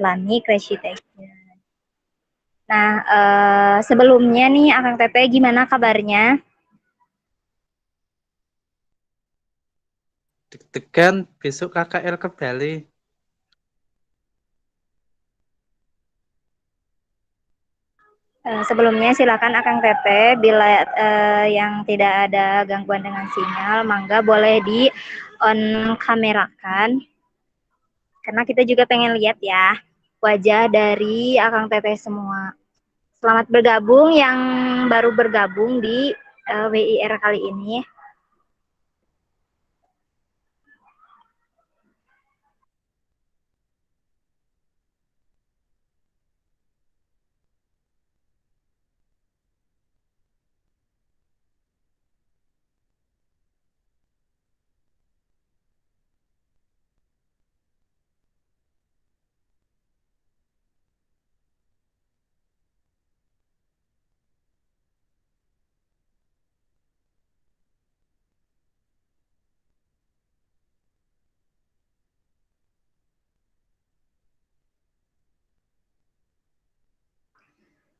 Islamic Recitation. Nah, sebelumnya nih Akang Teteh gimana kabarnya? Deg-degan besok KKL ke Bali. Sebelumnya silakan Akang Teteh bila yang tidak ada gangguan dengan sinyal, mangga boleh di on kamerakan. Karena kita juga pengen lihat ya wajah dari Akang Teteh semua. Selamat bergabung yang baru bergabung di WIR kali ini.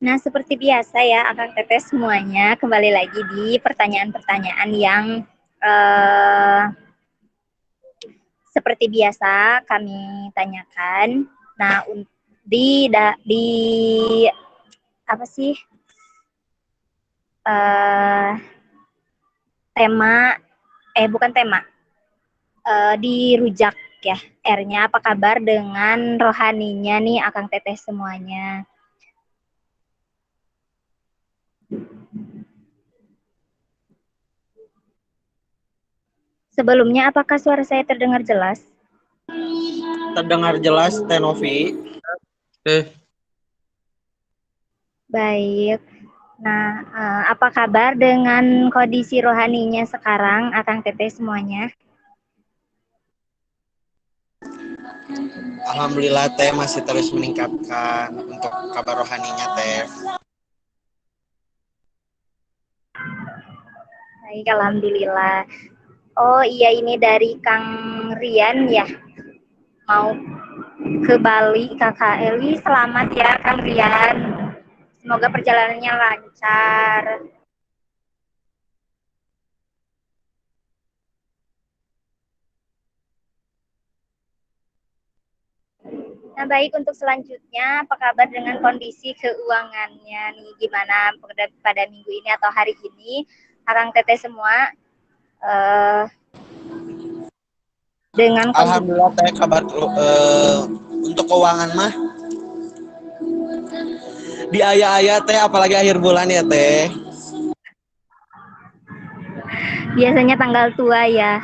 Nah, seperti biasa ya, Akang Teteh semuanya kembali lagi di pertanyaan-pertanyaan yang seperti biasa kami tanyakan. Nah, di apa sih tema bukan tema di rujak ya R-nya, apa kabar dengan rohaninya nih Akang Teteh semuanya. Sebelumnya, apakah suara saya terdengar jelas? Terdengar jelas, Tenovi. Baik. Nah, apa kabar dengan kondisi rohaninya sekarang, Akang Teteh semuanya? Alhamdulillah Teh masih terus meningkatkan untuk kabar rohaninya Teh. Baik, alhamdulillah. Oh iya, ini dari Kang Rian ya, mau ke Bali KKL. Selamat ya Kang Rian, semoga perjalanannya lancar. Nah, baik, untuk selanjutnya apa kabar dengan kondisi keuangannya nih, gimana pada minggu ini atau hari ini Akang Teteh semua dengan kondisi. Alhamdulillah Teh kabar untuk keuangan mah di ayah-ayah Teh, apalagi akhir bulan ya Teh. Biasanya tanggal tua ya.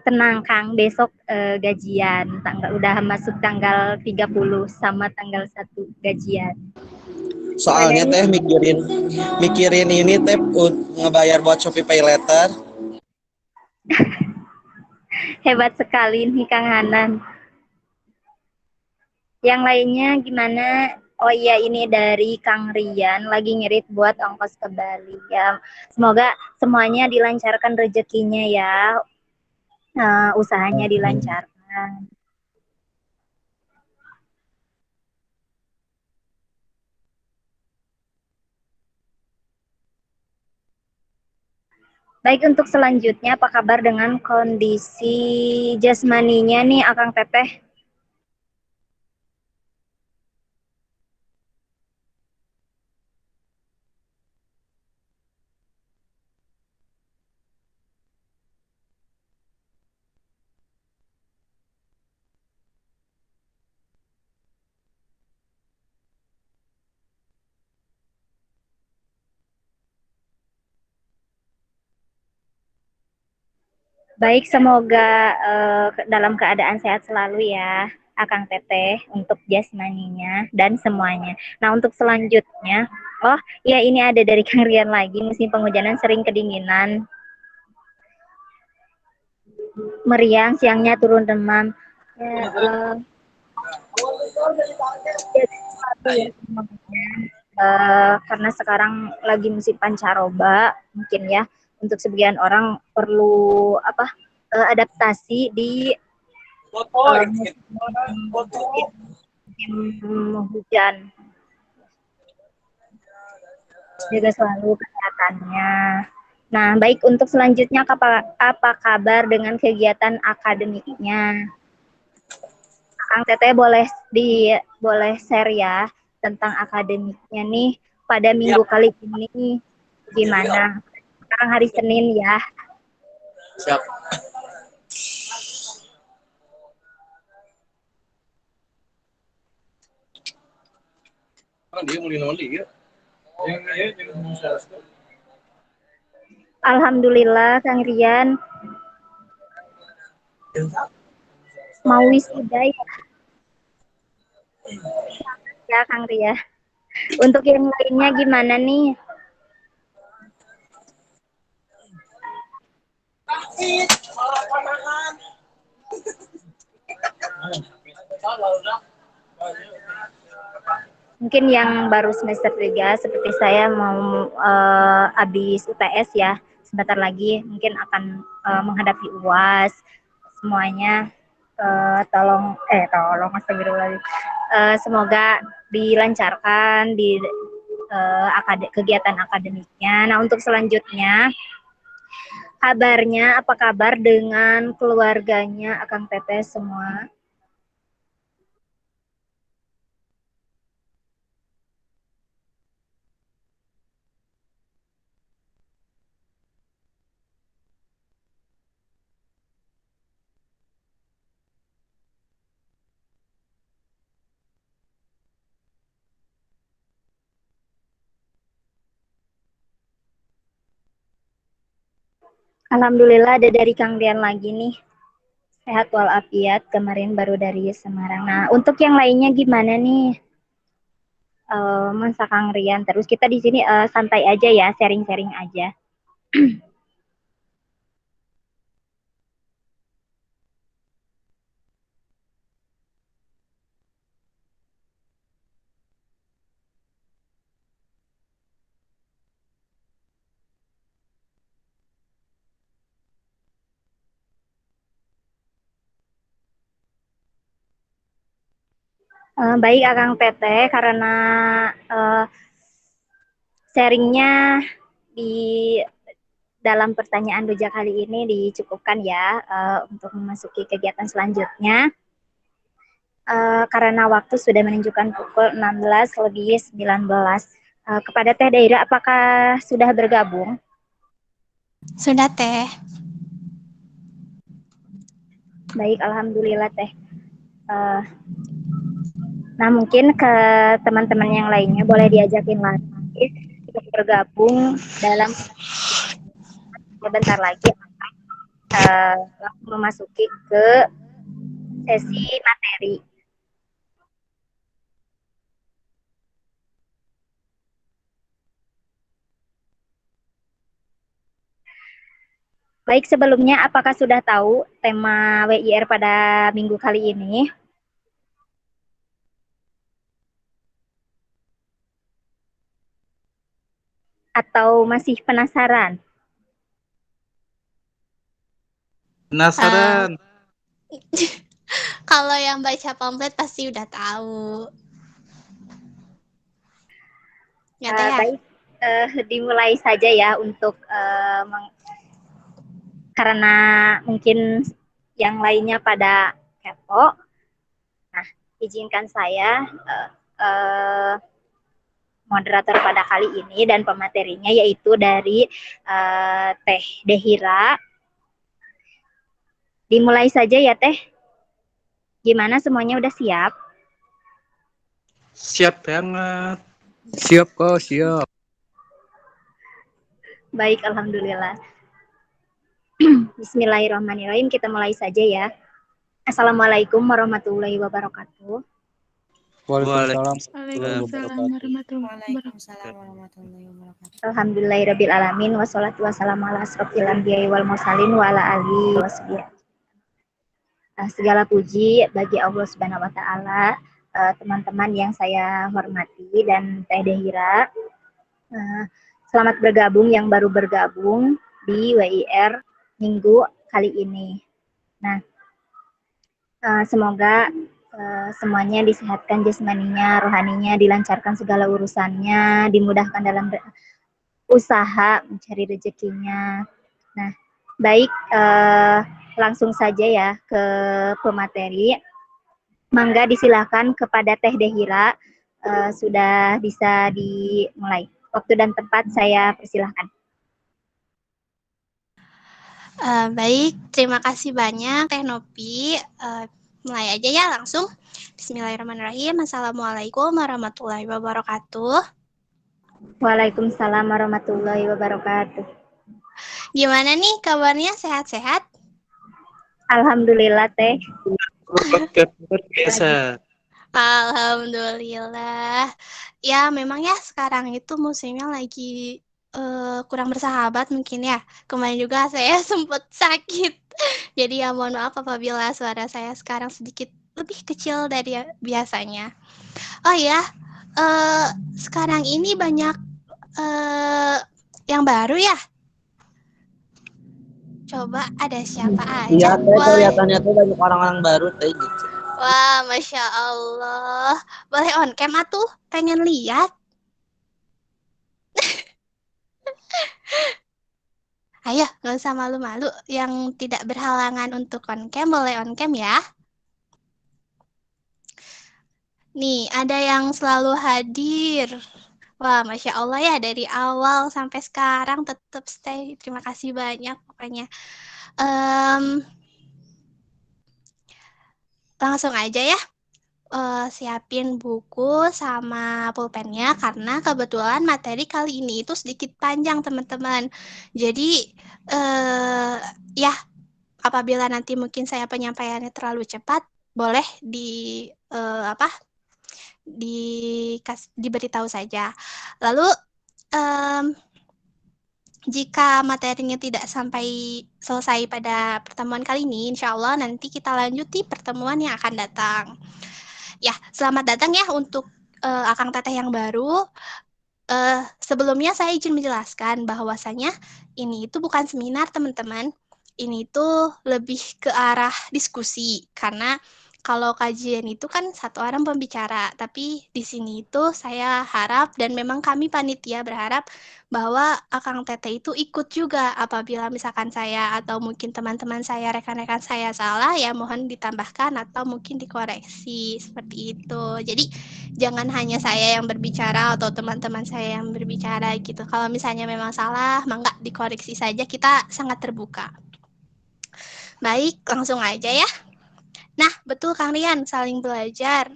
Tenang Kang, besok gajian. Udah masuk tanggal 30 sama tanggal 1 gajian. Soalnya Teh mikirin ini Teh ngebayar buat Shopee Pay Later. Hebat sekali nih Kang Hanan. Yang lainnya gimana? Oh iya, ini dari Kang Rian lagi ngirit buat ongkos ke Bali ya. Semoga semuanya dilancarkan rezekinya ya. Usahanya dilancarkan. Baik, untuk selanjutnya apa kabar dengan kondisi jasmaninya nih Akang Teteh? Baik, semoga dalam keadaan sehat selalu ya Akang Teteh untuk jasmaninya dan semuanya. Nah, untuk selanjutnya, oh iya, ini ada dari Kang Rian lagi, musim penghujanan sering kedinginan, meriang, siangnya turun demam. Ya, karena sekarang lagi musim pancaroba, mungkin ya untuk sebagian orang perlu adaptasi di musim hujan. Jaga selalu kesehatannya. Nah, baik, untuk selanjutnya apa kabar dengan kegiatan akademiknya? Kang Teteh boleh share ya tentang akademiknya nih pada minggu kali ini gimana? Sekarang hari Senin ya. Siap. Alhamdulillah Kang Rian mau wisuda ya Kang Rian. Untuk yang lainnya gimana nih? Mungkin yang baru semester 3 seperti saya mau habis UTS ya. Sebentar lagi mungkin akan menghadapi UAS. Semuanya tolong astagfirullahaladzim. Semoga dilancarkan di kegiatan akademiknya. Nah, untuk selanjutnya kabarnya, apa kabar dengan keluarganya Akang Teteh semua? Alhamdulillah ada dari Kang Rian lagi nih. Sehat walafiat, kemarin baru dari Semarang. Nah, untuk yang lainnya gimana nih? Masa Kang Rian, terus kita di sini santai aja ya, sharing-sharing aja. Baik Akang Teteh, karena sharingnya di dalam pertanyaan Doja kali ini dicukupkan ya untuk memasuki kegiatan selanjutnya. Karena waktu sudah menunjukkan pukul 16 lebih 19. Kepada Teh Daira, apakah sudah bergabung? Sudah Teh. Baik, alhamdulillah Teh. Nah, mungkin ke teman-teman yang lainnya boleh diajakin lagi untuk bergabung dalam sebentar lagi memasuki ke sesi materi. Baik, sebelumnya apakah sudah tahu tema WIR pada minggu kali ini? Atau masih penasaran? Penasaran? Kalau yang baca pamflet pasti udah tahu. Ya, Teh, ya? Baik, dimulai saja ya untuk karena mungkin yang lainnya pada kepo. Nah, izinkan saya moderator pada kali ini dan pematerinya yaitu dari Teh Dehira. Dimulai saja ya Teh. Gimana, semuanya udah siap? Siap banget. Siap kok, siap. Baik, alhamdulillah. Bismillahirrahmanirrahim, kita mulai saja ya. Assalamualaikum warahmatullahi wabarakatuh. Waalaikumsalam. Alhamdulillahirabbil alamin wassalatu wassalamu ala asrofil anbiya'i wal mursalin wa ala alihi wasbihi. Segala puji bagi Allah Subhanahu wa taala, teman-teman yang saya hormati dan Teh Dehira. Selamat bergabung yang baru bergabung di WIR minggu kali ini. Nah, semoga semuanya disehatkan jasmaninya, rohaninya, dilancarkan segala urusannya, dimudahkan dalam usaha mencari rezekinya. Nah, baik, langsung saja ya ke pemateri. Mangga disilakan kepada Teh Dehira, sudah bisa dimulai. Waktu dan tempat saya persilahkan. Baik, terima kasih banyak Teh Nopi. Mulai aja ya langsung. Bismillahirrahmanirrahim. Assalamualaikum warahmatullahi wabarakatuh. Waalaikumsalam warahmatullahi wabarakatuh. Gimana nih kabarnya? Sehat-sehat? Alhamdulillah Teh. Luar biasa. Alhamdulillah. Ya, memang ya sekarang itu musimnya lagi kurang bersahabat mungkin ya. Kemarin juga saya sempat sakit. Jadi ya mohon maaf apabila suara saya sekarang sedikit lebih kecil dari biasanya. Oh ya, sekarang ini banyak yang baru ya. Coba ada siapa Iya aja? teh, Boleh. kelihatannya tuh banyak orang-orang baru teh gitu. Wah, Masya Allah. Boleh on cam atuh? Pengen lihat. Ayo, gak usah malu-malu. Yang tidak berhalangan untuk on cam, boleh on cam ya. Nih, ada yang selalu hadir. Wah, Masya Allah ya, dari awal sampai sekarang tetap stay. Terima kasih banyak pokoknya. Langsung aja ya. Siapin buku sama pulpennya karena kebetulan materi kali ini itu sedikit panjang teman-teman. Jadi ya apabila nanti mungkin saya penyampaiannya terlalu cepat, boleh diberitahu saja. Lalu jika materinya tidak sampai selesai pada pertemuan kali ini, insya Allah nanti kita lanjut di pertemuan yang akan datang. Ya, selamat datang ya untuk Akang Teteh yang baru. Sebelumnya saya izin menjelaskan bahwasanya ini itu bukan seminar teman-teman. Ini tuh lebih ke arah diskusi karena kalau kajian itu kan satu orang pembicara, tapi di sini itu saya harap dan memang kami panitia berharap bahwa Akang Teteh itu ikut juga apabila misalkan saya atau mungkin teman-teman saya, rekan-rekan saya salah, ya mohon ditambahkan atau mungkin dikoreksi seperti itu. Jadi jangan hanya saya yang berbicara atau teman-teman saya yang berbicara gitu. Kalau misalnya memang salah, mangga dikoreksi saja, kita sangat terbuka. Baik, langsung aja ya. Nah, betul Kang Rian, saling belajar.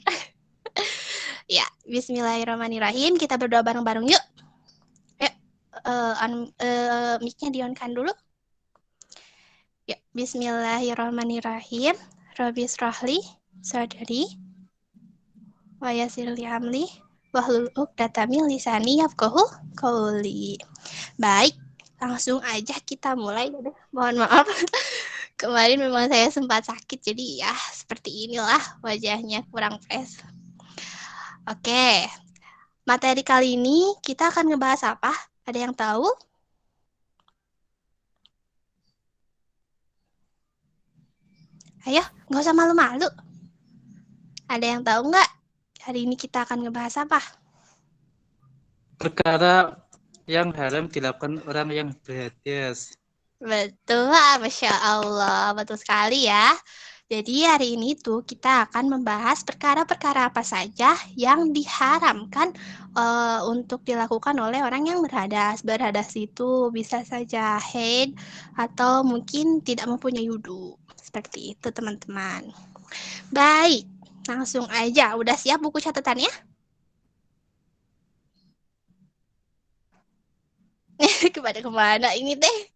Ya, bismillahirrahmanirrahim. Kita berdoa bareng-bareng yuk. Mic-nya di-on-kan dulu. Ya, bismillahirrahmanirrahim. Rabbi shrahli sadri wa yassir li amri wahlul 'uqdatam min lisani yafqahu qawli. Baik, langsung aja kita mulai. Mohon maaf. Kemarin memang saya sempat sakit, jadi ya seperti inilah wajahnya kurang fresh. Oke, materi kali ini kita akan ngebahas apa? Ada yang tahu? Ayo, nggak usah malu-malu. Ada yang tahu nggak? Hari ini kita akan ngebahas apa? Perkara yang haram dilakukan orang yang berhadas. Betul, Masya Allah. Betul sekali ya. Jadi hari ini tuh kita akan membahas perkara-perkara apa saja yang diharamkan untuk dilakukan oleh orang yang berhadas. Berhadas itu bisa saja haid atau mungkin tidak mempunyai wudu. Seperti itu teman-teman. Baik, langsung aja. Udah siap buku catatannya? Kemana ini teh?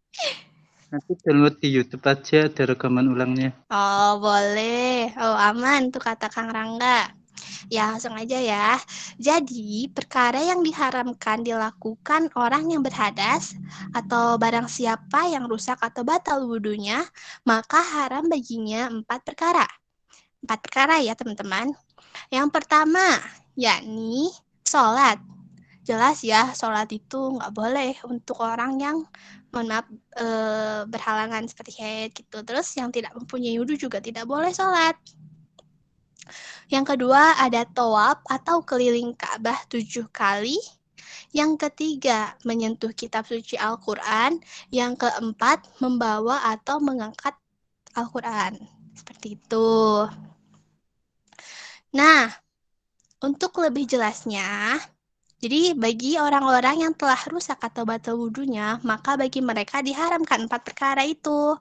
Nanti download di YouTube aja, ada rekaman ulangnya. Oh, boleh. Oh, aman tuh kata Kang Rangga. Ya, langsung aja ya. Jadi, perkara yang diharamkan dilakukan orang yang berhadas atau barang siapa yang rusak atau batal wudunya, maka haram baginya 4 perkara. 4 perkara ya, teman-teman. Yang pertama, yakni sholat. Jelas ya, sholat itu nggak boleh untuk orang yang mohon maaf berhalangan seperti haid gitu. Terus yang tidak mempunyai wudu juga tidak boleh sholat. Yang kedua ada tawaf atau keliling Ka'bah 7 kali. Yang ketiga menyentuh kitab suci Al-Quran. Yang keempat membawa atau mengangkat Al-Quran. Seperti itu. Nah, untuk lebih jelasnya, jadi bagi orang-orang yang telah rusak atau batal wudhunya, maka bagi mereka diharamkan 4 perkara itu.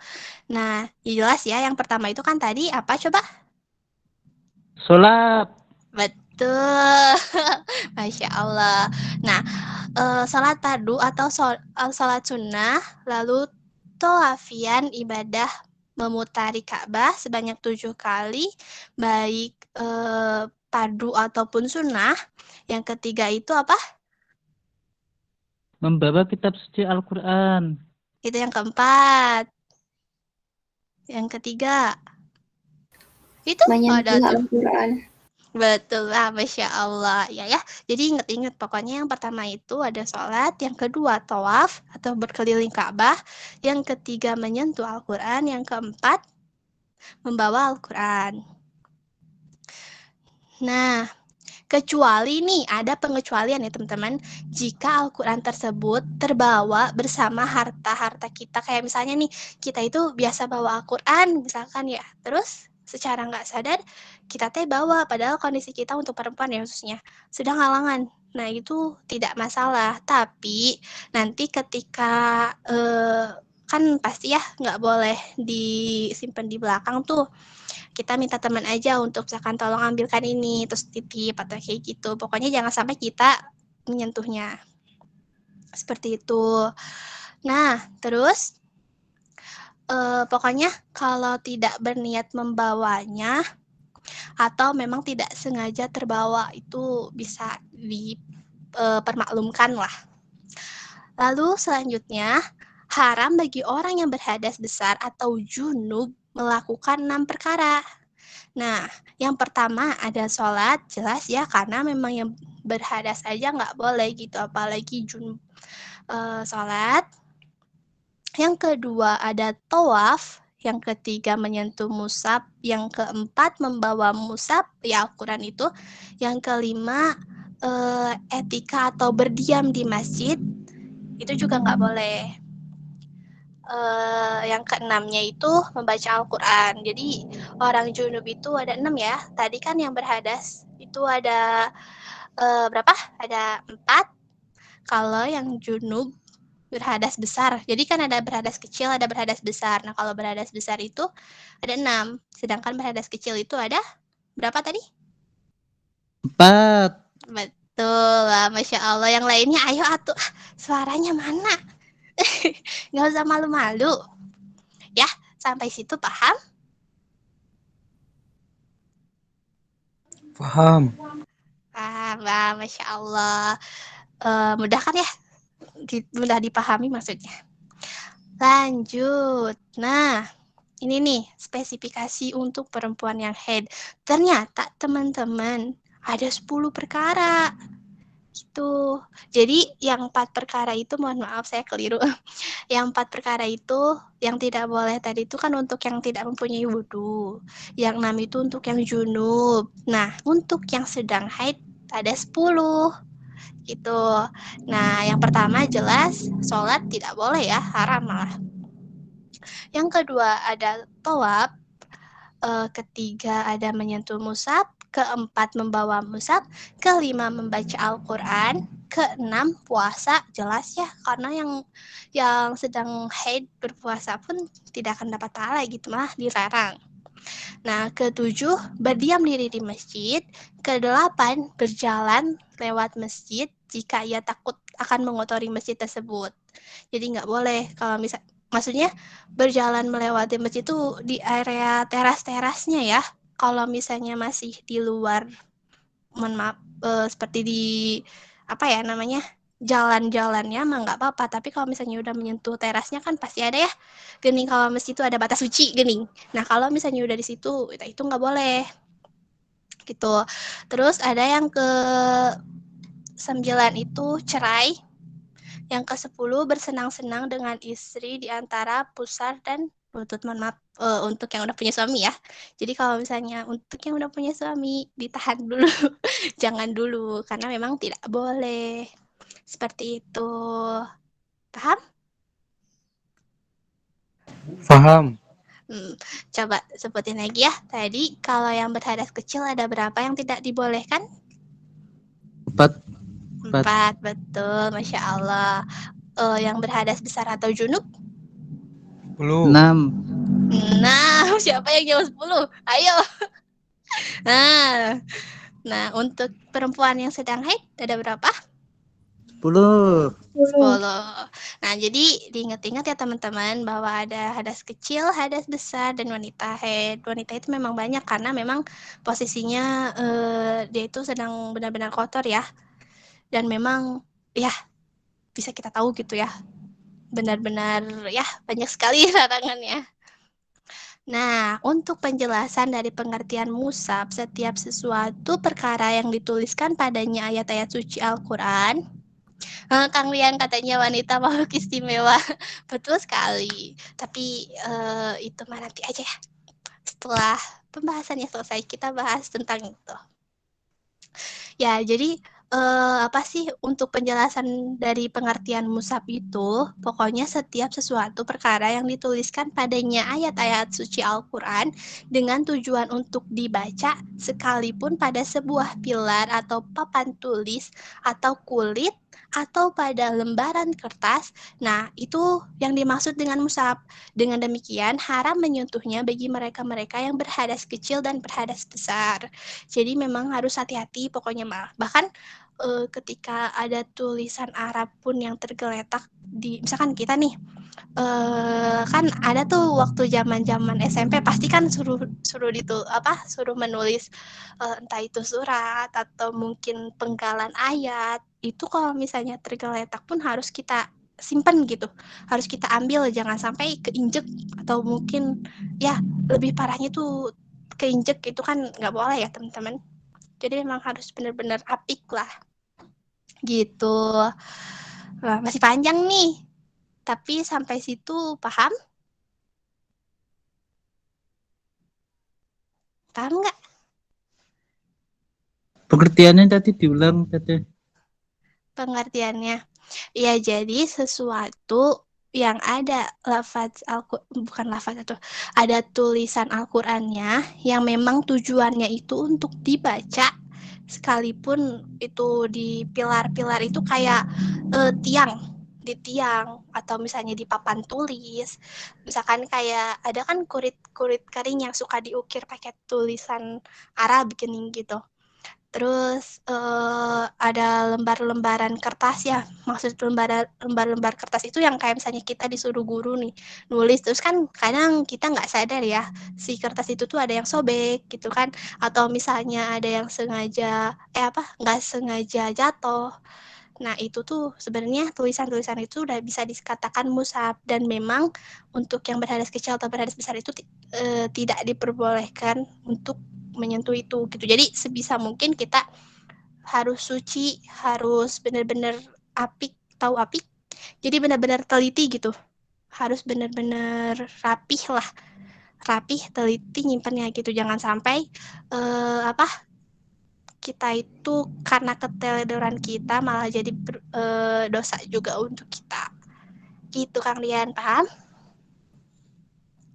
Nah, jelas ya, yang pertama itu kan tadi apa coba? Sholat. Betul. Masya Allah. Nah, salat fardu atau salat sunnah, lalu tawafian ibadah memutari Ka'bah sebanyak 7 kali, baik fardu ataupun sunnah. Yang ketiga itu apa? Membawa kitab suci Al-Quran. Itu yang keempat. Yang ketiga. Itu ada menyentuh tuh. Al-Quran. Betul lah, Masya Allah. Ya, jadi ingat-ingat pokoknya yang pertama itu ada sholat, yang kedua tawaf atau berkeliling Ka'bah, yang ketiga menyentuh Al-Quran, yang keempat membawa Al-Quran. Nah, kecuali nih, ada pengecualian ya teman-teman, jika Al-Quran tersebut terbawa bersama harta-harta kita. Kayak misalnya nih, kita itu biasa bawa Al-Quran, misalkan ya, terus secara nggak sadar, kita bawa, padahal kondisi kita untuk perempuan ya khususnya, sedang halangan. Nah, itu tidak masalah, tapi nanti ketika, kan pasti ya nggak boleh disimpan di belakang tuh, kita minta teman aja untuk misalkan tolong ambilkan ini, terus titip atau kayak gitu. Pokoknya jangan sampai kita menyentuhnya. Seperti itu. Nah, terus pokoknya kalau tidak berniat membawanya atau memang tidak sengaja terbawa, itu bisa dipermaklumkan lah. Lalu selanjutnya, haram bagi orang yang berhadas besar atau junub melakukan 6 perkara. Nah, yang pertama ada sholat, jelas ya, karena memang yang berhadas aja nggak boleh gitu, apalagi junub sholat. Yang kedua ada tawaf, yang ketiga menyentuh mushaf, yang keempat membawa mushaf, ya Al-Quran itu, yang kelima etika atau berdiam di masjid, itu juga nggak boleh. Yang keenamnya itu membaca Al-Quran. Jadi orang junub itu ada 6 ya. Tadi kan yang berhadas itu ada berapa? Ada 4. Kalau yang junub berhadas besar. Jadi kan ada berhadas kecil, ada berhadas besar. Nah, kalau berhadas besar itu ada 6. Sedangkan berhadas kecil itu ada berapa tadi? 4. Betul lah, Masya Allah. Yang lainnya ayo atuh. Suaranya mana? Nggak usah malu-malu. Ya, sampai situ paham? Paham. Paham, Masya Allah. Mudah kan ya? Mudah dipahami maksudnya. Lanjut. Nah, ini nih spesifikasi untuk perempuan yang haid. Ternyata teman-teman ada 10 perkara. Gitu. Jadi yang 4 perkara itu, mohon maaf saya keliru. Yang 4 perkara itu yang tidak boleh tadi itu kan untuk yang tidak mempunyai wudhu. Yang 6 itu untuk yang junub. Nah, untuk yang sedang haid ada 10. Gitu. Nah, yang pertama jelas sholat tidak boleh ya, haram malah. Yang kedua ada tawaf, ketiga ada menyentuh mushaf, keempat membawa mushaf, kelima membaca Al-Quran, keenam puasa, jelas ya, karena yang sedang haid berpuasa pun tidak akan dapat pahala gitu, malah dilarang. Nah, ketujuh berdiam diri di masjid, kedelapan berjalan lewat masjid jika ia takut akan mengotori masjid tersebut. Jadi nggak boleh kalau maksudnya berjalan melewati masjid itu di area teras-terasnya ya. Kalau misalnya masih di luar, mohon maaf, seperti di apa ya namanya, jalan-jalannya mah nggak apa-apa. Tapi kalau misalnya udah menyentuh terasnya kan pasti ada ya gening, kalau masjid itu ada batas suci gening. Nah, kalau misalnya udah di situ, itu nggak boleh. Gitu. Terus ada yang ke-9 itu cerai. Yang ke-10 bersenang-senang dengan istri di antara pusar dan Lutut, mohon maaf, untuk yang udah punya suami ya. Jadi kalau misalnya untuk yang udah punya suami, ditahan dulu, jangan dulu, karena memang tidak boleh. Seperti itu. Paham? Paham. Coba sebutin lagi ya. Tadi kalau yang berhadas kecil ada berapa yang tidak dibolehkan? 4. 4, betul, Masya Allah. Yang berhadas besar atau junub? 10. 6. Nah, siapa yang jawab 10? Ayo. Nah, untuk perempuan yang sedang haid ada berapa? 10. 10. Nah, jadi diingat-ingat ya teman-teman bahwa ada hadas kecil, hadas besar, dan wanita haid. Wanita itu memang banyak karena memang posisinya dia itu sedang benar-benar kotor ya. Dan memang ya bisa kita tahu gitu ya. Benar-benar ya banyak sekali larangannya. Nah, untuk penjelasan dari pengertian musab, setiap sesuatu perkara yang dituliskan padanya ayat-ayat suci Al-Quran. Kang Rian katanya wanita makhluk istimewa. Betul sekali. Tapi itu mah nanti aja ya. Setelah pembahasannya selesai, kita bahas tentang itu. Ya, jadi apa sih untuk penjelasan dari pengertian musab itu? Pokoknya setiap sesuatu perkara yang dituliskan padanya ayat-ayat suci Al-Quran dengan tujuan untuk dibaca sekalipun pada sebuah pilar atau papan tulis atau kulit atau pada lembaran kertas. Nah, itu yang dimaksud dengan musab. Dengan demikian, haram menyentuhnya bagi mereka-mereka yang berhadas kecil dan berhadas besar. Jadi memang harus hati-hati pokoknya mah. Bahkan ketika ada tulisan Arab pun yang tergeletak di misalkan kita nih kan ada tuh waktu zaman-zaman SMP pasti kan suruh menulis entah itu surat atau mungkin penggalan ayat. Itu kalau misalnya tergeletak pun harus kita simpen gitu. Harus kita ambil jangan sampai keinjek atau mungkin ya lebih parahnya tuh keinjek itu kan nggak boleh ya teman-teman. Jadi memang harus benar-benar apik lah gitu. Wah, masih panjang nih. Tapi sampai situ paham? Paham nggak? Pengertiannya tadi diulang, Teteh. Pengertiannya? Ya, jadi sesuatu yang ada bukan lafaz itu, ada tulisan Al-Qur'annya yang memang tujuannya itu untuk dibaca sekalipun itu di pilar-pilar itu kayak di tiang atau misalnya di papan tulis. Misalkan kayak ada kan kurit-kurit kering yang suka diukir pakai tulisan Arab gini gitu. Terus ada lembar-lembaran kertas ya, maksud lembar-lembar kertas itu yang kayak misalnya kita disuruh guru nih nulis, terus kan kadang kita nggak sadar ya si kertas itu tuh ada yang sobek gitu kan, atau misalnya ada yang sengaja nggak sengaja jatuh. Nah itu tuh sebenarnya tulisan-tulisan itu udah bisa dikatakan mushaf, dan memang untuk yang berhadas kecil atau berhadas besar itu tidak diperbolehkan untuk menyentuh itu gitu. Jadi sebisa mungkin kita harus suci, harus benar-benar tahu apik. Jadi benar-benar teliti gitu. Harus benar-benar rapih, teliti nyimpennya gitu. Jangan sampai kita itu karena keteledoran kita malah jadi dosa juga untuk kita. Gitu Kang Rian, paham?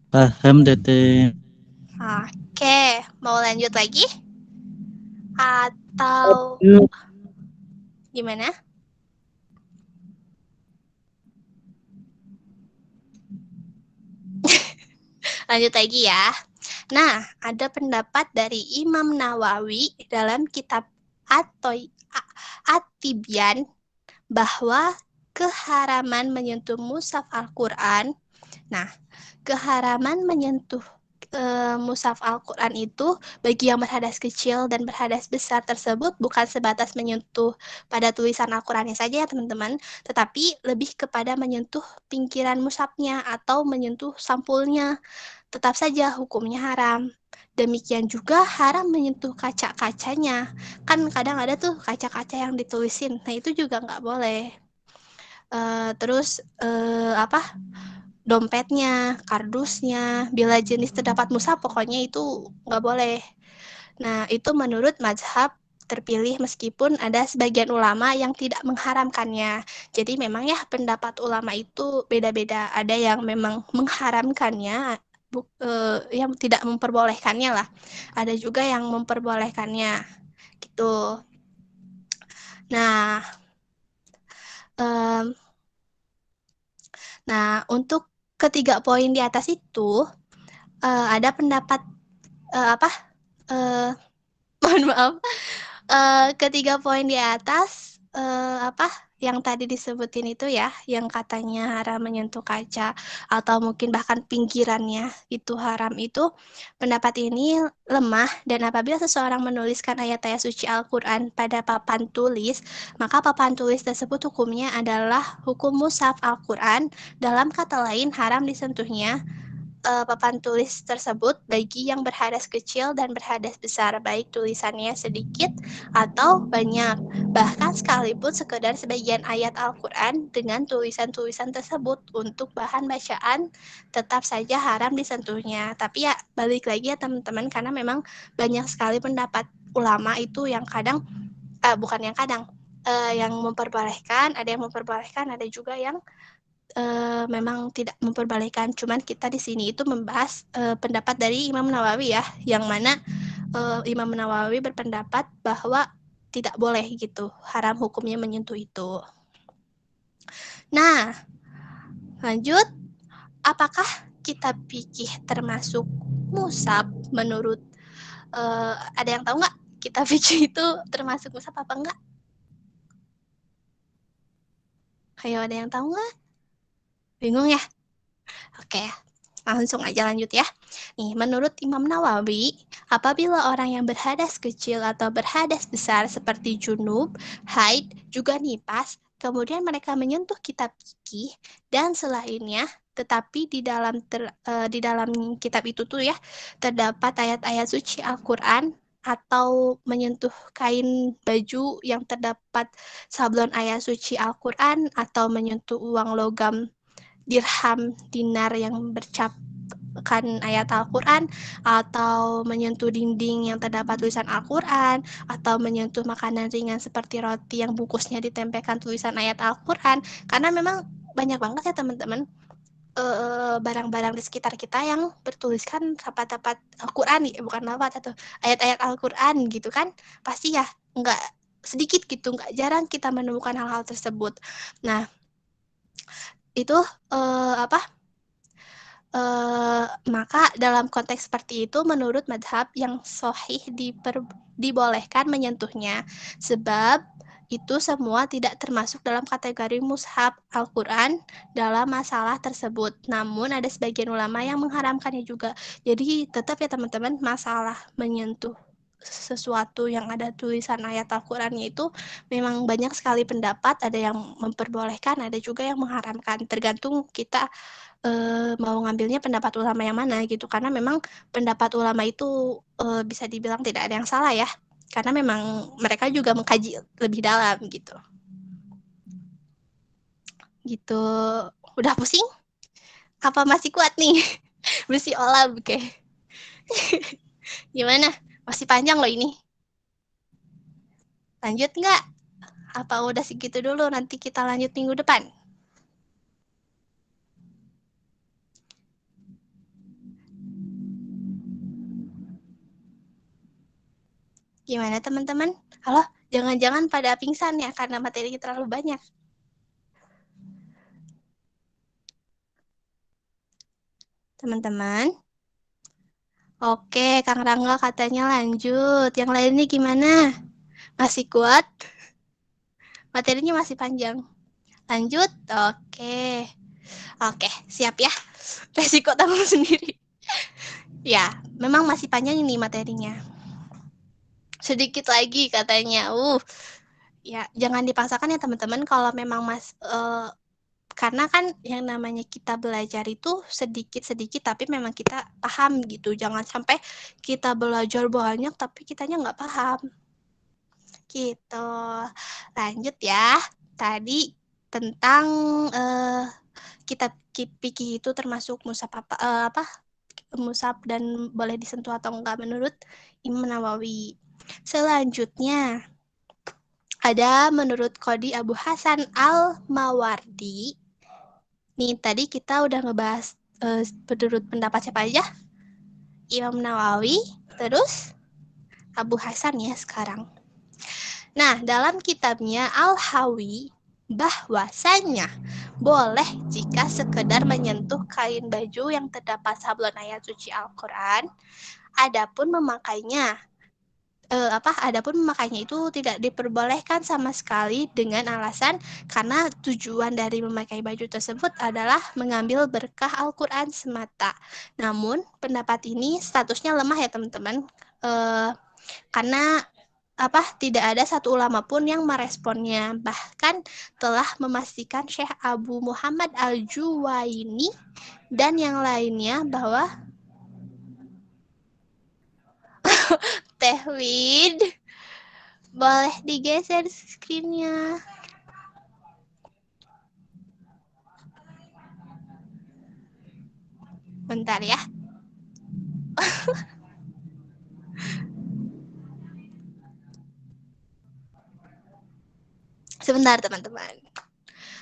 Paham, Teteh. Oke, mau lanjut lagi? Atau gimana? Lanjut lagi ya. Nah, ada pendapat dari Imam Nawawi dalam kitab At-Tibyan bahwa keharaman menyentuh mushaf Al-Quran. Nah, keharaman menyentuh mushaf Al-Quran itu bagi yang berhadas kecil dan berhadas besar tersebut bukan sebatas menyentuh pada tulisan Al-Qurannya saja ya teman-teman, tetapi lebih kepada menyentuh pinggiran mushafnya atau menyentuh sampulnya. Tetap saja hukumnya haram. Demikian juga haram menyentuh kaca-kacanya. Kan kadang ada tuh kaca-kaca yang ditulisin. Nah itu juga nggak boleh. Terus dompetnya, kardusnya, bila jenis terdapat mushaf, pokoknya itu nggak boleh. Nah, itu menurut mazhab terpilih meskipun ada sebagian ulama yang tidak mengharamkannya. Jadi memang ya pendapat ulama itu beda-beda. Ada yang memang mengharamkannya, yang tidak memperbolehkannya lah. Ada juga yang memperbolehkannya gitu. Nah, um, untuk ketiga poin di atas itu ada pendapat mohon maaf. Ketiga poin di atas yang tadi disebutin itu ya, yang katanya haram menyentuh kaca atau mungkin bahkan pinggirannya itu haram, itu pendapat ini lemah, dan apabila seseorang menuliskan ayat-ayat suci Al-Quran pada papan tulis, maka papan tulis tersebut hukumnya adalah hukum mushaf Al-Quran. Dalam kata lain, haram disentuhnya papan tulis tersebut bagi yang berhadas kecil dan berhadas besar, baik tulisannya sedikit atau banyak. Bahkan sekalipun sekedar sebagian ayat Al-Quran dengan tulisan-tulisan tersebut untuk bahan bacaan, tetap saja haram disentuhnya. Tapi ya balik lagi ya teman-teman, karena memang banyak sekali pendapat ulama itu yang kadang, yang memperbolehkan, ada yang memperbolehkan, ada juga yang memang tidak memperbolehkan. Cuman kita di sini itu membahas pendapat dari Imam Nawawi ya, yang mana Imam Nawawi berpendapat bahwa tidak boleh gitu, haram hukumnya menyentuh itu. Nah, lanjut, apakah kitab fikih termasuk mushaf menurut ada yang tahu nggak kitab fikih itu termasuk mushaf apa enggak? Ayo, ada yang tahu nggak? Bingung ya? Oke, langsung aja lanjut ya. Nih, menurut Imam Nawawi, apabila orang yang berhadas kecil atau berhadas besar seperti junub, haid, juga nifas, kemudian mereka menyentuh kitab fikih dan selainnya, tetapi di dalam kitab itu tuh ya terdapat ayat-ayat suci Al-Quran, atau menyentuh kain baju yang terdapat sablon ayat suci Al-Quran, atau menyentuh uang logam dirham, dinar yang bercapkan ayat Al-Quran, atau menyentuh dinding yang terdapat tulisan Al-Quran, atau menyentuh makanan ringan seperti roti yang bungkusnya ditempelkan tulisan ayat Al-Quran. Karena memang banyak banget ya teman-teman barang-barang di sekitar kita yang bertuliskan lafaz-lafaz Al-Quran, bukan lafaz atau ayat-ayat Al-Quran gitu kan, pasti ya nggak sedikit gitu, nggak jarang kita menemukan hal-hal tersebut. Nah, itu maka dalam konteks seperti itu menurut madhab yang sahih dibolehkan menyentuhnya, sebab itu semua tidak termasuk dalam kategori mushaf Al-Quran dalam masalah tersebut. Namun ada sebagian ulama yang mengharamkannya juga. Jadi tetap ya teman-teman, masalah menyentuh sesuatu yang ada tulisan ayat Al-Qurannya itu memang banyak sekali pendapat, ada yang memperbolehkan, ada juga yang mengharamkan, tergantung kita mau ngambilnya pendapat ulama yang mana gitu, karena memang pendapat ulama itu bisa dibilang tidak ada yang salah ya, karena memang mereka juga mengkaji lebih dalam gitu. Udah pusing? Apa masih kuat nih? Bersih olah, oke. Gimana? Masih panjang loh ini. Lanjut nggak? Apa udah segitu dulu, nanti kita lanjut minggu depan? Gimana teman-teman? Halo, jangan-jangan pada pingsan ya karena materi terlalu banyak. Teman-teman. Oke, Kang Rangga katanya lanjut. Yang lainnya gimana? Masih kuat? Materinya masih panjang. Lanjut? Oke. Oke, siap ya. Resiko tanggung sendiri. Ya, memang masih panjang ini materinya. Sedikit lagi katanya. Ya, jangan dipaksakan ya teman-teman kalau memang karena kan yang namanya kita belajar itu sedikit-sedikit tapi memang kita paham gitu. Jangan sampai kita belajar banyak tapi kitanya nggak paham. Gitu. Lanjut ya. Tadi tentang kitab fikih itu termasuk mushaf mushaf dan boleh disentuh atau enggak menurut Imam Nawawi. Selanjutnya ada menurut Qadi Abu Hasan Al-Mawardi. Nih tadi kita udah ngebahas menurut pendapat siapa aja? Imam Nawawi, terus Abu Hasan ya sekarang. Nah, dalam kitabnya Al-Hawi bahwasanya boleh jika sekedar menyentuh kain baju yang terdapat sablon ayat suci Al-Qur'an. Adapun memakainya itu tidak diperbolehkan sama sekali dengan alasan karena tujuan dari memakai baju tersebut adalah mengambil berkah Al-Qur'an semata. Namun pendapat ini statusnya lemah ya teman-teman. Karena tidak ada satu ulama pun yang meresponnya. Bahkan telah memastikan Syekh Abu Muhammad Al-Juwaini dan yang lainnya bahwa Tehwid, boleh digeser screen-nya. Bentar ya. Sebentar teman-teman.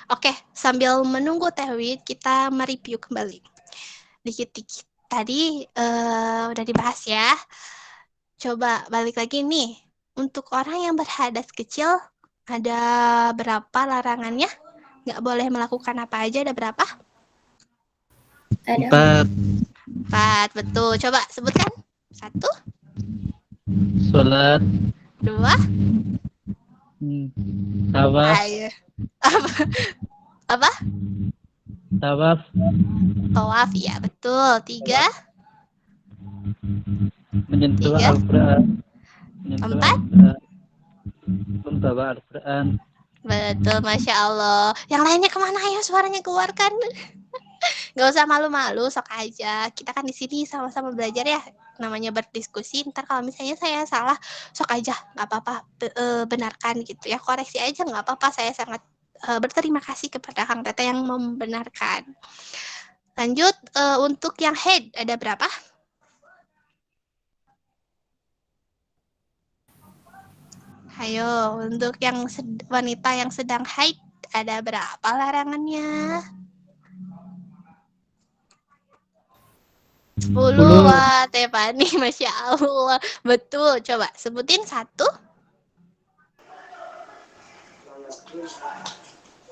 Oke, sambil menunggu Tehwid, kita mereview kembali. Dikit-dikit. Tadi udah dibahas ya. Coba balik lagi nih. Untuk orang yang berhadas kecil, ada berapa larangannya? Nggak boleh melakukan apa aja, ada berapa? Empat. 4, betul. Coba sebutkan. 1, Sholat. 2, Tawaf. apa? Tawaf. Tawaf, ya betul. 3, Menyentuh 3, Al-Quran. 4, Membawa Al-Quran. betul, Masya Allah. Yang lainnya kemana? Ayo suaranya keluarkan. Gak usah malu-malu, sok aja. Kita kan di sini sama-sama belajar ya. Namanya berdiskusi. Ntar kalau misalnya saya salah, sok aja, nggak apa-apa, benarkan gitu ya. Koreksi aja nggak apa-apa. Saya sangat berterima kasih kepada Kang Tete yang membenarkan. Lanjut, untuk yang head ada berapa? Ayo, untuk yang wanita yang sedang haid ada berapa larangannya? 10. Wah, Tepani, Masya Allah. Betul, coba sebutin 1.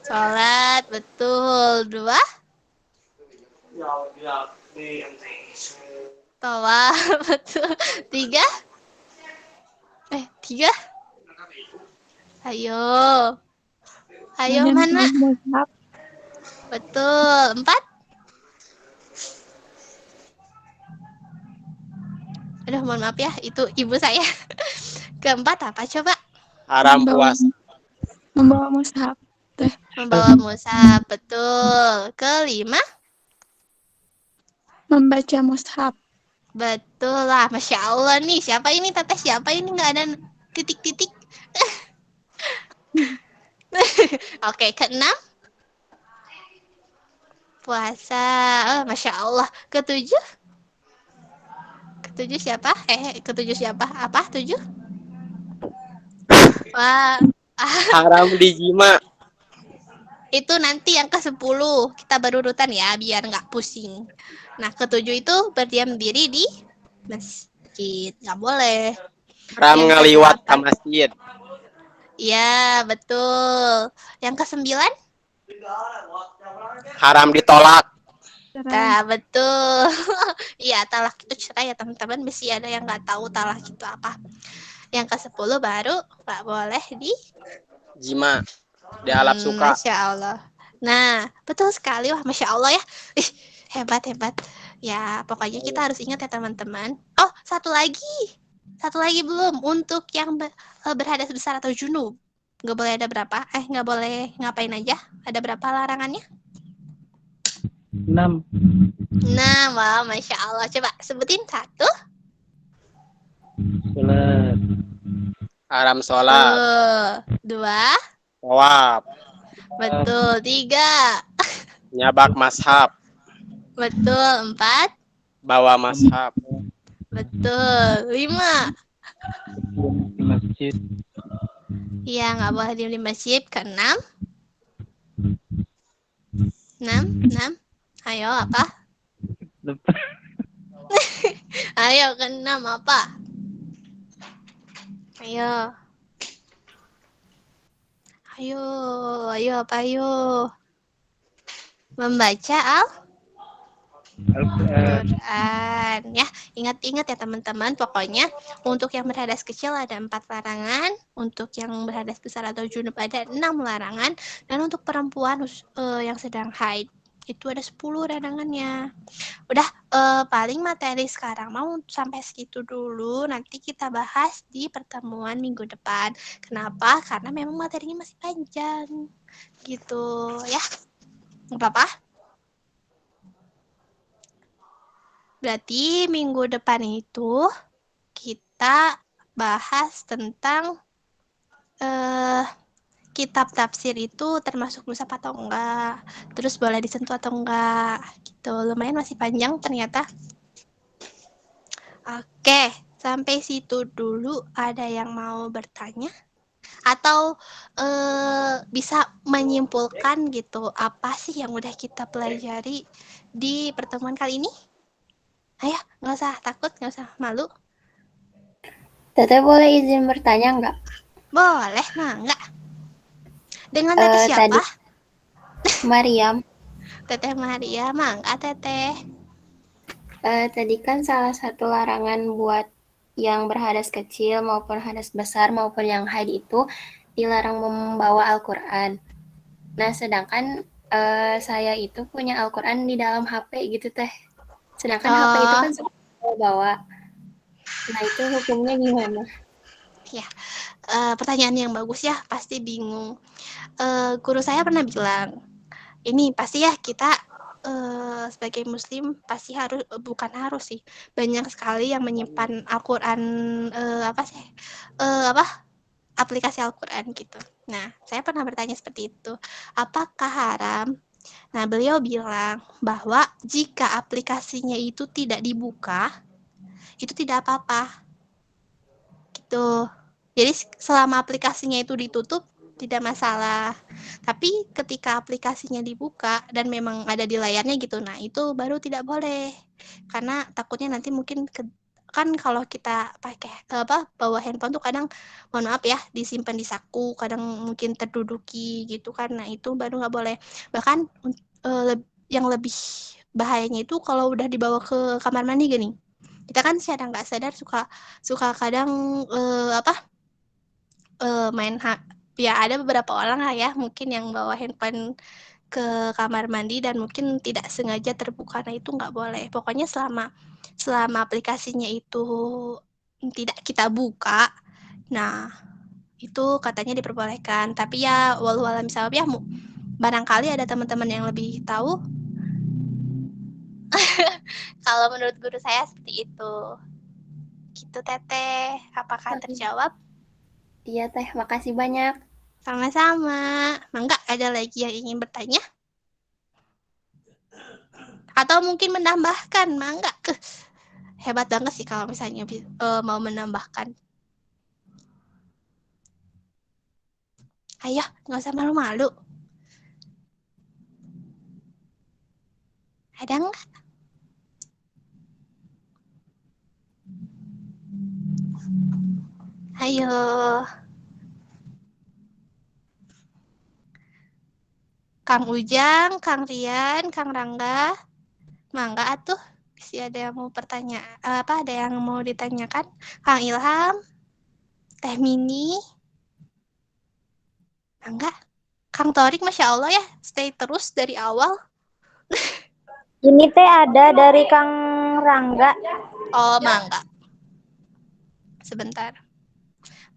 Sholat, betul. 2. Tawaf, betul. 3. 3. Ayo. Mana? Betul. 4. Aduh, mohon maaf ya, itu ibu saya. Keempat apa coba? Haram puasa. Membawa mushaf. Membawa mushaf, betul. Kelima? Membaca mushaf. Betul lah, Masya Allah nih. Siapa ini Teteh? Siapa ini? Nggak ada titik-titik. Oke, keenam? Puasa. Oh, Masya Allah. Ketujuh? Ketujuh siapa? Ketujuh siapa? Apa? 7? Wah. Haram dijima. Itu nanti yang ke-10. Kita berurutan ya, biar nggak pusing. Nah, ke-7 itu berdiam diri di masjid. Nggak boleh. Haram ngaliwat ke masjid. Iya, betul. Yang ke-9? Haram ditolak. Nah, betul. Iya, talak itu cerai ya teman-teman. Mesti ada yang nggak tahu talak itu apa. Yang ke-10 baru nggak boleh di Jima. Di alat suka. Masya Allah. Nah, betul sekali. Wah, Masya Allah ya. Ih, hebat. Ya, pokoknya kita harus ingat ya teman-teman. Oh, satu lagi belum. Untuk yang berhadas besar atau junub. Nggak boleh ada berapa? Nggak boleh ngapain aja? Ada berapa larangannya? 6. Nah, wah, Masya Allah. Coba sebutin 1. Sholat. Haram sholat. 2. Tawaf. Betul. 3. Nyabak mashab. Betul. 4. Bawa mashab. Betul. 5. Di masjid. Iya, nggak boleh diem di masjid. Ke-6. 6. Ayo, apa? Lupa. Ayo, ke-6 apa? Ayo. Ayo, apa ayo? Membaca Al-Quran. Al-Quran. Ya, ingat-ingat ya teman-teman. Pokoknya untuk yang berhadas kecil ada 4 larangan. Untuk yang berhadas besar atau junub ada 6 larangan. Dan untuk perempuan yang sedang haid itu ada 10 larangannya. Udah, paling materi sekarang mau sampai segitu dulu. Nanti kita bahas di pertemuan minggu depan. Kenapa? Karena memang materinya masih panjang. Gitu ya. Nggak apa-apa? Berarti minggu depan itu kita bahas tentang kitab tafsir itu termasuk mushaf atau enggak, terus boleh disentuh atau enggak, gitu. Lumayan masih panjang ternyata. Oke, sampai situ dulu. Ada yang mau bertanya? Atau bisa menyimpulkan gitu, apa sih yang udah kita pelajari di pertemuan kali ini? Ayo, nggak usah takut, nggak usah malu. Teteh boleh izin bertanya nggak? Boleh, enggak. Dengan Teteh siapa? Tadi Mariam. Teteh Maria, enggak Teteh. Tadi kan salah satu larangan buat yang berhadas kecil maupun hadas besar maupun yang haid itu dilarang membawa Al-Quran. Nah, sedangkan saya itu punya Al-Quran di dalam HP gitu teh. Sedangkan HP itu kan suka bawa. Nah, itu hukumnya gimana? Ya, pertanyaan yang bagus ya, pasti bingung. Guru saya pernah bilang, ini pasti ya kita sebagai muslim pasti harus, bukan harus sih, banyak sekali yang menyimpan Al-Quran aplikasi Al-Quran gitu. Nah, saya pernah bertanya seperti itu, apakah haram? Nah, beliau bilang bahwa jika aplikasinya itu tidak dibuka, itu tidak apa-apa gitu. Jadi selama aplikasinya itu ditutup tidak masalah. Tapi ketika aplikasinya dibuka dan memang ada di layarnya gitu, nah itu baru tidak boleh. Karena takutnya nanti mungkin kan kalau kita pakai bawa handphone tuh kadang, mohon maaf ya, disimpan di saku, kadang mungkin terduduki gitu kan. Nah itu baru nggak boleh. Bahkan yang lebih bahayanya itu kalau udah dibawa ke kamar mandi gini. Kita kan secara nggak sadar suka kadang main ya ada beberapa orang lah ya mungkin yang bawa handphone ke kamar mandi dan mungkin tidak sengaja terbuka. Nah itu nggak boleh. Pokoknya selama aplikasinya itu tidak kita buka, nah itu katanya diperbolehkan. Tapi ya walau alam misal ya, barangkali ada teman-teman yang lebih tahu. Kalau menurut guru saya seperti itu. Gitu Teteh, apakah terjawab? Iya teh, makasih banyak. Sama-sama. Mangga, ada lagi yang ingin bertanya? Atau mungkin menambahkan, mangga. Hebat banget sih kalau misalnya mau menambahkan. Ayo, nggak usah malu-malu. Ada nggak? Ayo. Kang Ujang, Kang Rian, Kang Rangga. Mangga atuh. Si ada yang mau ada yang mau ditanyakan? Kang Ilham, Teh Mini. Mangga. Kang Torik, Masya Allah ya, stay terus dari awal. Ini teh ada dari Kang Rangga. Oh, mangga. Sebentar.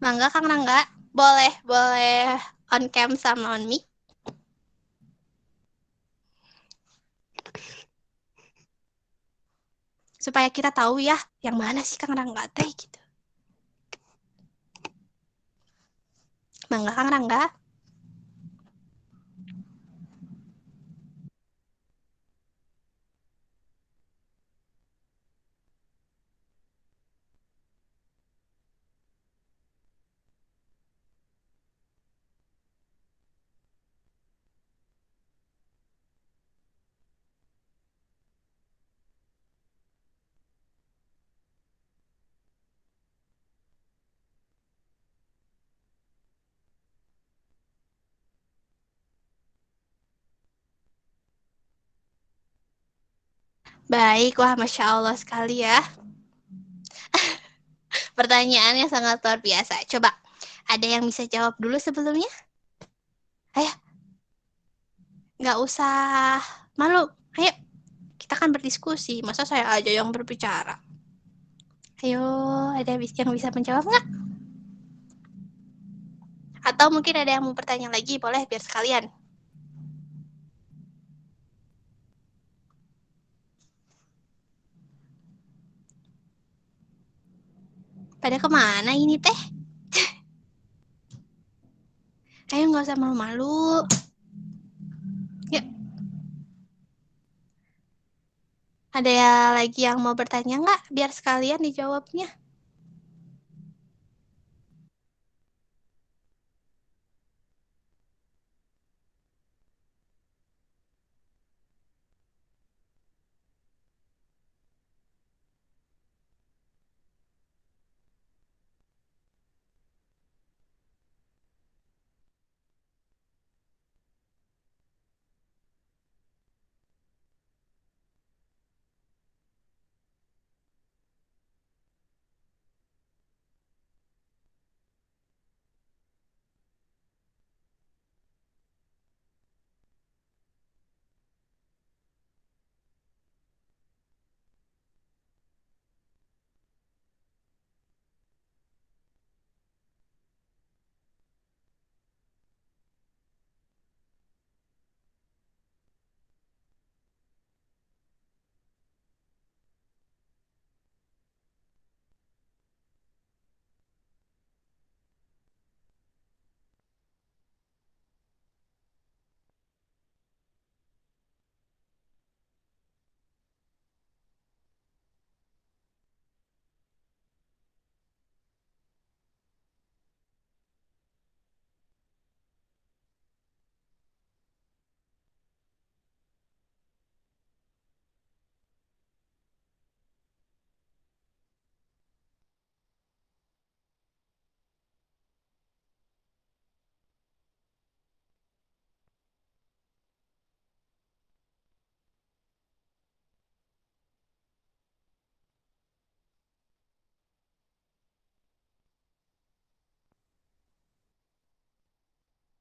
Mangga Kang Rangga, boleh on cam sama on mic. Supaya kita tahu ya, yang mana sih Kang Rangga teh gitu. Mangga Kang Rangga. Baik, wah Masya Allah sekali ya. Pertanyaannya sangat luar biasa. Coba, ada yang bisa jawab dulu sebelumnya? Ayo, nggak usah malu. Ayo, kita kan berdiskusi. Masa saya aja yang berbicara? Ayo, ada yang bisa menjawab nggak? Atau mungkin ada yang mau bertanya lagi, boleh biar sekalian. Pada kemana ini teh? Ayo nggak usah malu-malu. Yuk. Ada lagi yang mau bertanya nggak? Biar sekalian dijawabnya.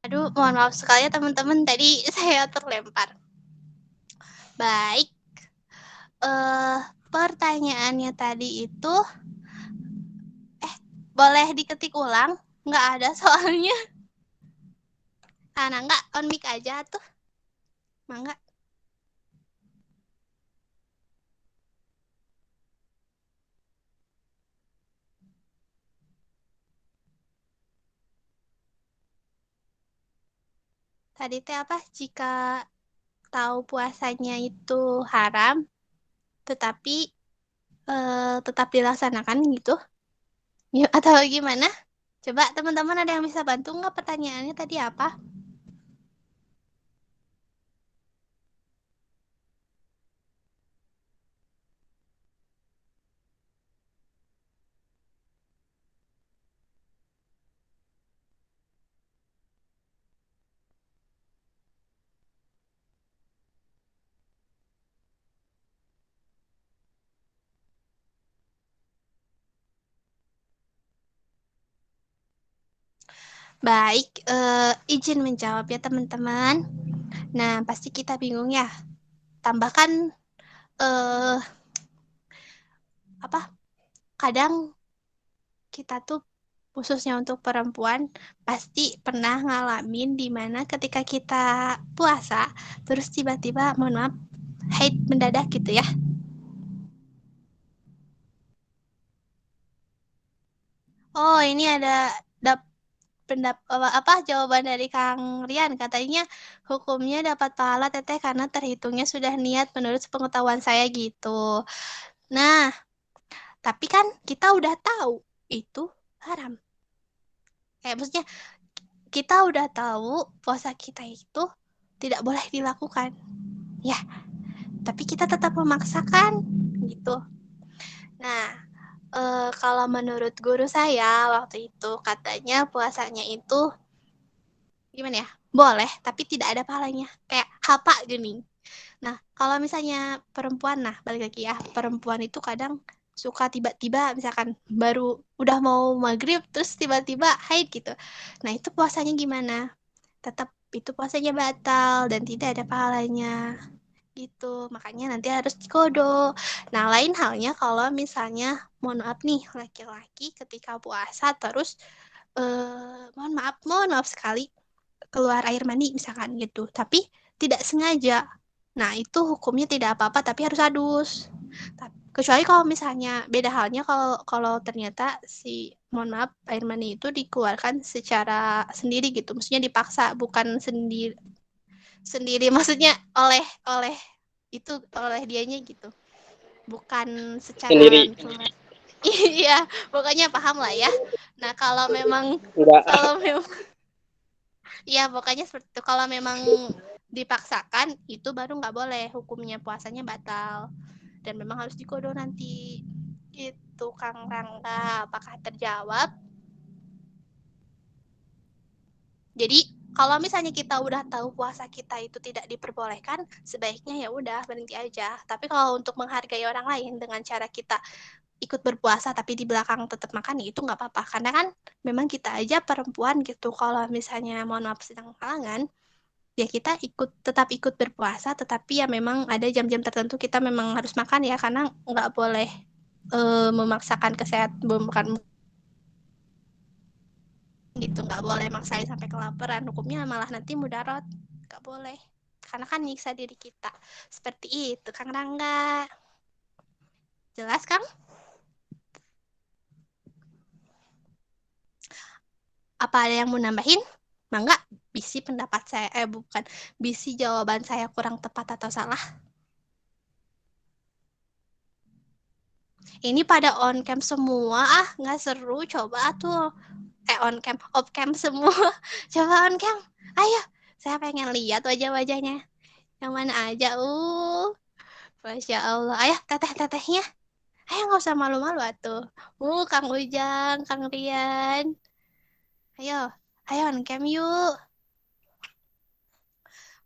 Aduh, mohon maaf sekali ya teman-teman, tadi saya terlempar. Baik, pertanyaannya tadi itu, boleh diketik ulang? Nggak ada soalnya. Nggak, on mic aja tuh. Mangga. Tadi teh apa? Jika tahu puasanya itu haram, tetapi tetap dilaksanakan gitu? Ya, atau gimana? Coba teman-teman ada yang bisa bantu nggak pertanyaannya tadi apa? Baik, izin menjawab ya teman-teman. Nah, pasti kita bingung ya. Tambahkan kadang kita tuh khususnya untuk perempuan pasti pernah ngalamin di mana ketika kita puasa terus tiba-tiba mohon maaf haid mendadak gitu ya. Oh, ini ada jawaban dari Kang Rian, katanya hukumnya dapat pahala teteh karena terhitungnya sudah niat menurut pengetahuan saya gitu. Nah, tapi kan kita udah tahu itu haram. Maksudnya kita udah tahu puasa kita itu tidak boleh dilakukan. Ya, tapi kita tetap memaksakan gitu. Nah, kalau menurut guru saya waktu itu katanya puasanya itu gimana ya? Boleh, tapi tidak ada pahalanya. Kayak hapa gini. Nah, kalau misalnya perempuan, nah balik lagi ya, perempuan itu kadang suka tiba-tiba misalkan baru udah mau maghrib terus tiba-tiba haid gitu. Nah, itu puasanya gimana? Tetap itu puasanya batal dan tidak ada pahalanya gitu. Makanya nanti harus dikodo. Nah, lain halnya kalau misalnya mohon maaf nih laki-laki ketika puasa terus mohon maaf sekali keluar air mani misalkan gitu, tapi tidak sengaja. Nah, itu hukumnya tidak apa-apa tapi harus adus. Kecuali kalau misalnya beda halnya kalau kalau ternyata si mohon maaf air mani itu dikeluarkan secara sendiri gitu. Maksudnya dipaksa, bukan sendiri sendiri maksudnya oleh oleh itu oleh dianya gitu. Bukan secara Sendiri. iya, pokoknya paham lah ya. Nah, Enggak. kalau memang iya, pokoknya seperti itu. Kalau memang dipaksakan, itu baru nggak boleh. Hukumnya puasanya batal. Dan memang harus dikodo nanti. Gitu, Kang Rangga. Apakah terjawab? Jadi, kalau misalnya kita udah tahu puasa kita itu tidak diperbolehkan, sebaiknya ya udah berhenti aja. Tapi kalau untuk menghargai orang lain dengan cara kita ikut berpuasa tapi di belakang tetap makan itu nggak apa-apa. Karena kan memang kita aja perempuan gitu. Kalau misalnya mohon maaf sedang halangan, ya kita tetap ikut berpuasa, tetapi ya memang ada jam-jam tertentu kita memang harus makan ya, karena nggak boleh memaksakan kesehatan, bukan gitu, nggak boleh maksain sampai kelaparan, hukumnya malah nanti mudarat, nggak boleh, karena kan nyiksa diri kita, seperti itu Kang Rangga. Jelas Kang? Apa ada yang mau nambahin? Mangga, bisi pendapat saya, bukan, bisi jawaban saya kurang tepat atau salah. Ini pada on cam semua, nggak seru, coba tuh. On cam, off cam semua. Coba on cam, ayo, saya pengen lihat wajah-wajahnya. Yang mana aja, Masya Allah. Ayo, teteh-tetehnya. Ayo, nggak usah malu-malu atuh. Kang Ujang, Kang Rian. Ayo, ayo on cam yuk.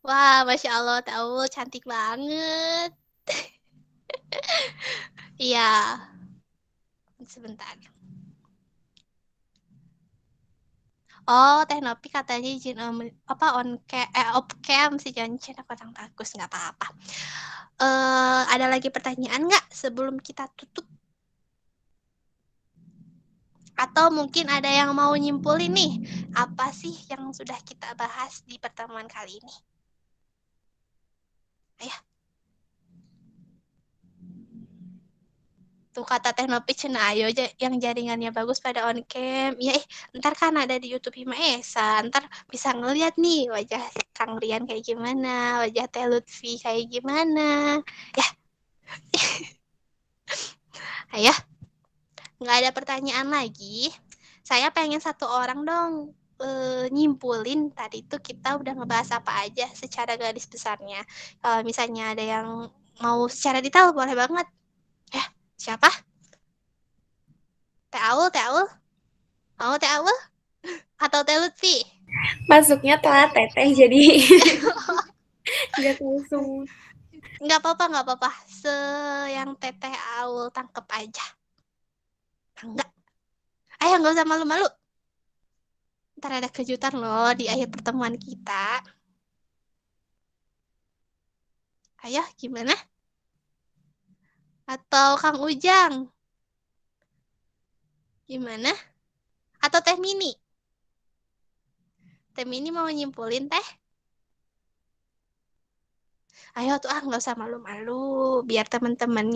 Wah, Masya Allah, tahu cantik banget. Iya, sebentar. Oh, Teh Nopi katanya izin apa off cam si Joncen aku kurang bagus, nggak apa-apa. Ada lagi pertanyaan nggak sebelum kita tutup? Atau mungkin ada yang mau nyimpulin nih, apa sih yang sudah kita bahas di pertemuan kali ini? Ayo. Tuh kata Teh Nopi cenah ayo yang jaringannya bagus pada on cam. Ya ntar kan ada di YouTube Hima Esa. Ntar bisa ngeliat nih wajah Kang Rian kayak gimana, wajah Teh Lutfi kayak gimana. Ya. Ayo. Nggak ada pertanyaan lagi. Saya pengen satu orang dong nyimpulin tadi itu kita udah ngebahas apa aja secara garis besarnya. Kalau misalnya ada yang mau secara detail boleh banget. Siapa? Teh Aul, Teh Aul? Mau Teh Aul? Atau Teh Lutfi? Masuknya telat teteh jadi nggak tahu semua. Nggak apa-apa. Yang Teteh Aul tangkep aja. Enggak. Ayo, nggak usah malu-malu. Ntar ada kejutan loh di akhir pertemuan kita. Ayo, gimana? Atau Kang Ujang? Gimana? Atau Teh Mini? Teh Mini mau nyimpulin Teh? Ayo tuh nggak usah malu-malu. Biar teman-temannya